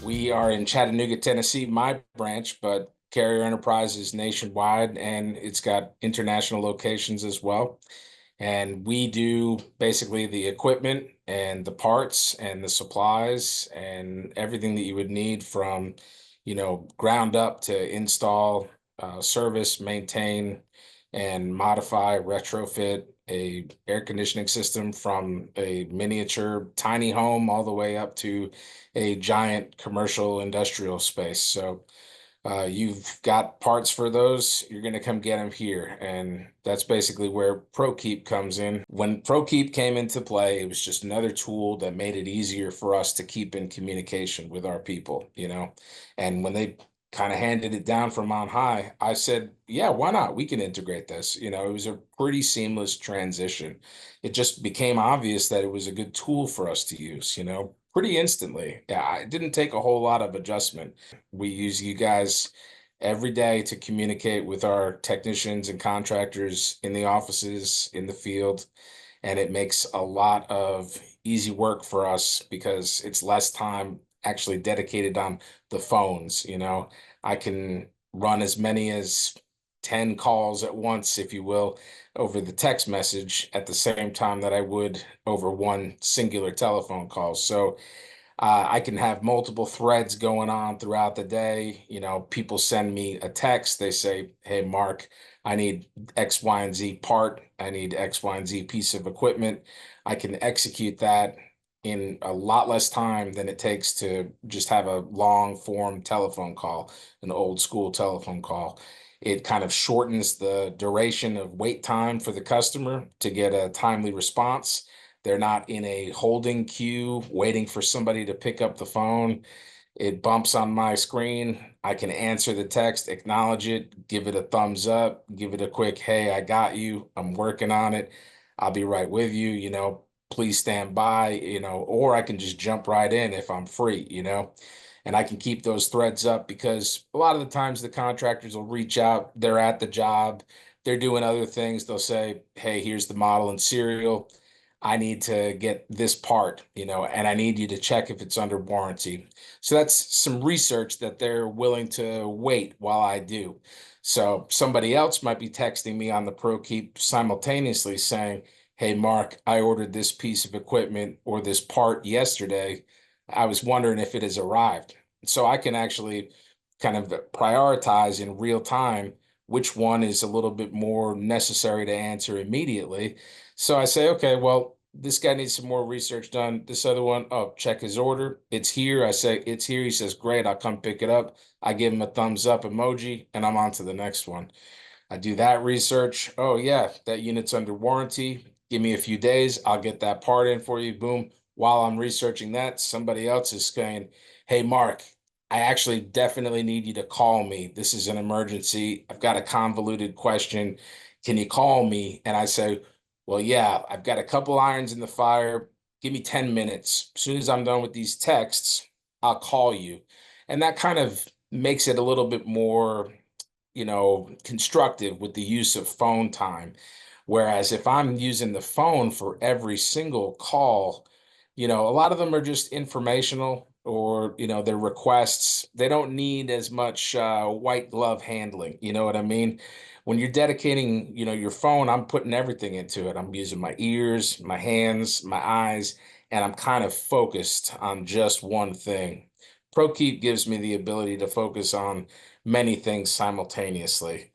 We are in Chattanooga, Tennessee, my branch, but Carrier Enterprise is nationwide and it's got international locations as well. And we do basically the equipment and the parts and the supplies and everything that you would need from, ground up to install, service, maintain, and modify, retrofit a air conditioning system from a miniature tiny home all the way up to a giant commercial industrial space. So you've got parts for those, you're going to come get them here. And that's basically where Prokeep comes in. When Prokeep came into play, it was just another tool that made it easier for us to keep in communication with our people. And when they kind of handed it down from on high, I said, yeah, why not? We can integrate this. It was a pretty seamless transition. It just became obvious that it was a good tool for us to use, pretty instantly. Yeah, it didn't take a whole lot of adjustment. We use you guys every day to communicate with our technicians and contractors in the offices, in the field, and it makes a lot of easy work for us because it's less time actually dedicated on the phones. I can run as many as 10 calls at once, if you will, over the text message at the same time that I would over one singular telephone call. So I can have multiple threads going on throughout the day. People send me a text. They say, hey, Mark, I need X, Y, and Z part. I need X, Y, and Z piece of equipment. I can execute that in a lot less time than it takes to just have a long form telephone call, an old school telephone call. It kind of shortens the duration of wait time for the customer to get a timely response. They're not in a holding queue waiting for somebody to pick up the phone. It bumps on my screen. I can answer the text, acknowledge it, give it a thumbs up, give it a quick, hey, I got you. I'm working on it. I'll be right with you. Please stand by, or I can just jump right in if I'm free. And I can keep those threads up because a lot of the times the contractors will reach out, they're at the job, they're doing other things. They'll say, hey, here's the model and serial. I need to get this part, and I need you to check if it's under warranty. So that's some research that they're willing to wait while I do. So somebody else might be texting me on the Prokeep simultaneously saying, hey, Mark, I ordered this piece of equipment or this part yesterday. I was wondering if it has arrived. So I can actually kind of prioritize in real time which one is a little bit more necessary to answer immediately. So I say, okay, well, this guy needs some more research done. This other one, oh, check his order. It's here. I say, it's here. He says, great, I'll come pick it up. I give him a thumbs up emoji and I'm on to the next one. I do that research. Oh, yeah, that unit's under warranty. Give me a few days. I'll get that part in for you. Boom. While I'm researching that, somebody else is saying, hey, Mark, I actually definitely need you to call me. This is an emergency. I've got a convoluted question. Can you call me? And I say, well, yeah, I've got a couple irons in the fire. Give me 10 minutes. As soon as I'm done with these texts, I'll call you. And that kind of makes it a little bit more constructive with the use of phone time. Whereas if I'm using the phone for every single call, a lot of them are just informational or they're requests. They don't need as much white glove handling. You know what I mean? When you're dedicating your phone, I'm putting everything into it. I'm using my ears, my hands, my eyes, and I'm kind of focused on just one thing. ProKeep gives me the ability to focus on many things simultaneously.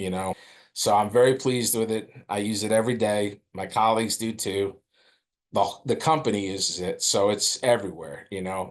So I'm very pleased with it. I use it every day. My colleagues do too. The company uses it, so it's everywhere.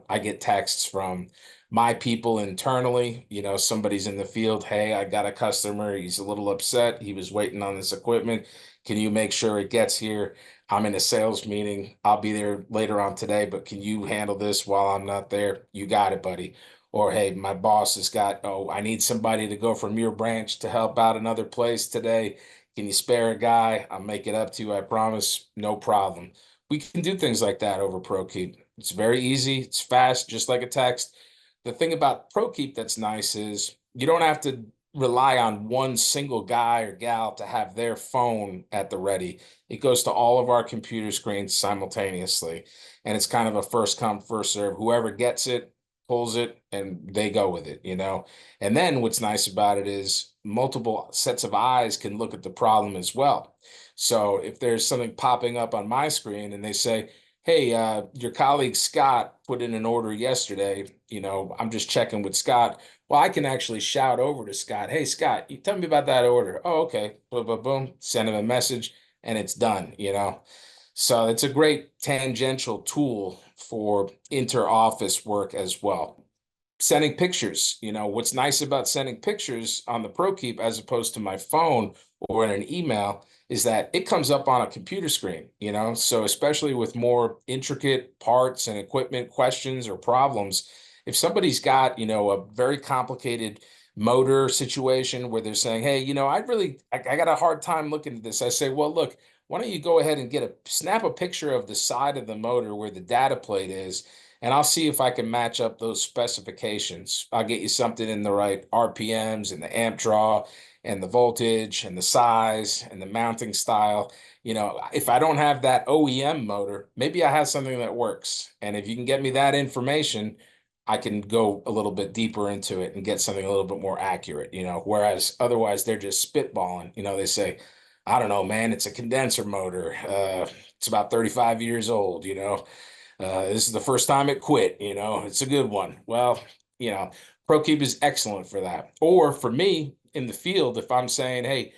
I get texts from my people internally. Somebody's in the field. Hey, I got a customer. He's a little upset. He was waiting on this equipment. Can you make sure it gets here? I'm in a sales meeting. I'll be there later on today, but can you handle this while I'm not there? You got it, buddy. Or hey, my boss has got, oh, I need somebody to go from your branch to help out another place today. Can you spare a guy? I'll make it up to you, I promise. No problem. We can do things like that over Prokeep. It's very easy. It's fast, just like a text. The thing about Prokeep that's nice is you don't have to rely on one single guy or gal to have their phone at the ready. It goes to all of our computer screens simultaneously. And it's kind of a first come, first serve. Whoever gets it, pulls it, and they go with it, And then what's nice about it is multiple sets of eyes can look at the problem as well. So if there's something popping up on my screen and they say, hey, your colleague Scott put in an order yesterday, I'm just checking with Scott. Well, I can actually shout over to Scott, hey, Scott, you tell me about that order. Oh, okay. Boom, boom, boom. Send him a message and it's done. So it's a great tangential tool for inter-office work as well. Sending pictures, what's nice about sending pictures on the Prokeep as opposed to my phone or in an email is that it comes up on a computer screen. So especially with more intricate parts and equipment questions or problems, if somebody's got, a very complicated motor situation where they're saying, hey, I got a hard time looking at this. I say, well, look, why don't you go ahead and snap a picture of the side of the motor where the data plate is, and I'll see if I can match up those specifications. I'll get you something in the right RPMs and the amp draw and the voltage and the size and the mounting style. If I don't have that OEM motor, maybe I have something that works. And if you can get me that information, I can go a little bit deeper into it and get something a little bit more accurate. Whereas otherwise they're just spitballing. They say, I don't know, man, it's a condenser motor. It's about 35 years old. This is the first time it quit. It's a good one. Well, you know, Prokeep is excellent for that. Or for me in the field, if I'm saying, hey,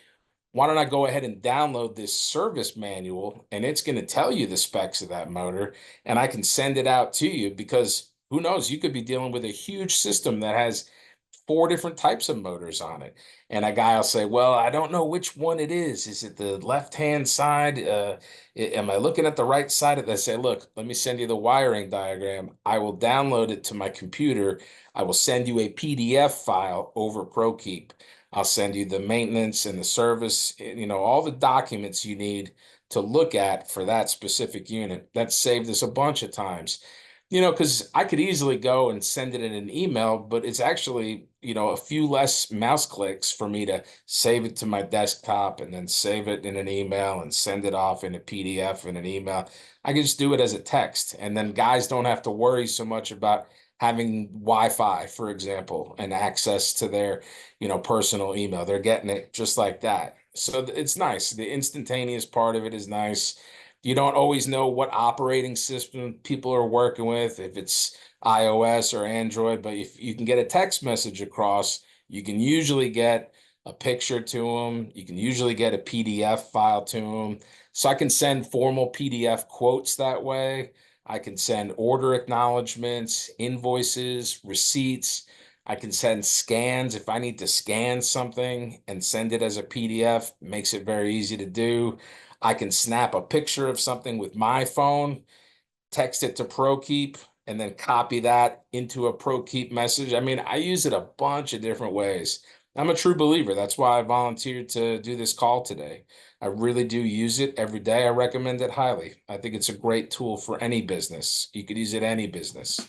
why don't I go ahead and download this service manual and it's going to tell you the specs of that motor and I can send it out to you because who knows, you could be dealing with a huge system that has four different types of motors on it. And a guy will say, well, I don't know which one it is. Is it the left-hand side? Am I looking at the right side of it? I say, look, let me send you the wiring diagram. I will download it to my computer. I will send you a PDF file over Prokeep. I'll send you the maintenance and the service, all the documents you need to look at for that specific unit. That's saved us a bunch of times. Because I could easily go and send it in an email, but it's actually, a few less mouse clicks for me to save it to my desktop and then save it in an email and send it off in a PDF in an email. I can just do it as a text. And then guys don't have to worry so much about having Wi-Fi, for example, and access to their, personal email. They're getting it just like that. So it's nice. The instantaneous part of it is nice. You don't always know what operating system people are working with, if it's iOS or Android, but if you can get a text message across, you can usually get a picture to them. You can usually get a PDF file to them. So I can send formal PDF quotes that way. I can send order acknowledgments, invoices, receipts. I can send scans if I need to scan something and send it as a PDF. Makes it very easy to do. I can snap a picture of something with my phone, text it to Prokeep, and then copy that into a Prokeep message. I mean, I use it a bunch of different ways. I'm a true believer. That's why I volunteered to do this call today. I really do use it every day. I recommend it highly. I think it's a great tool for any business. You could use it any business.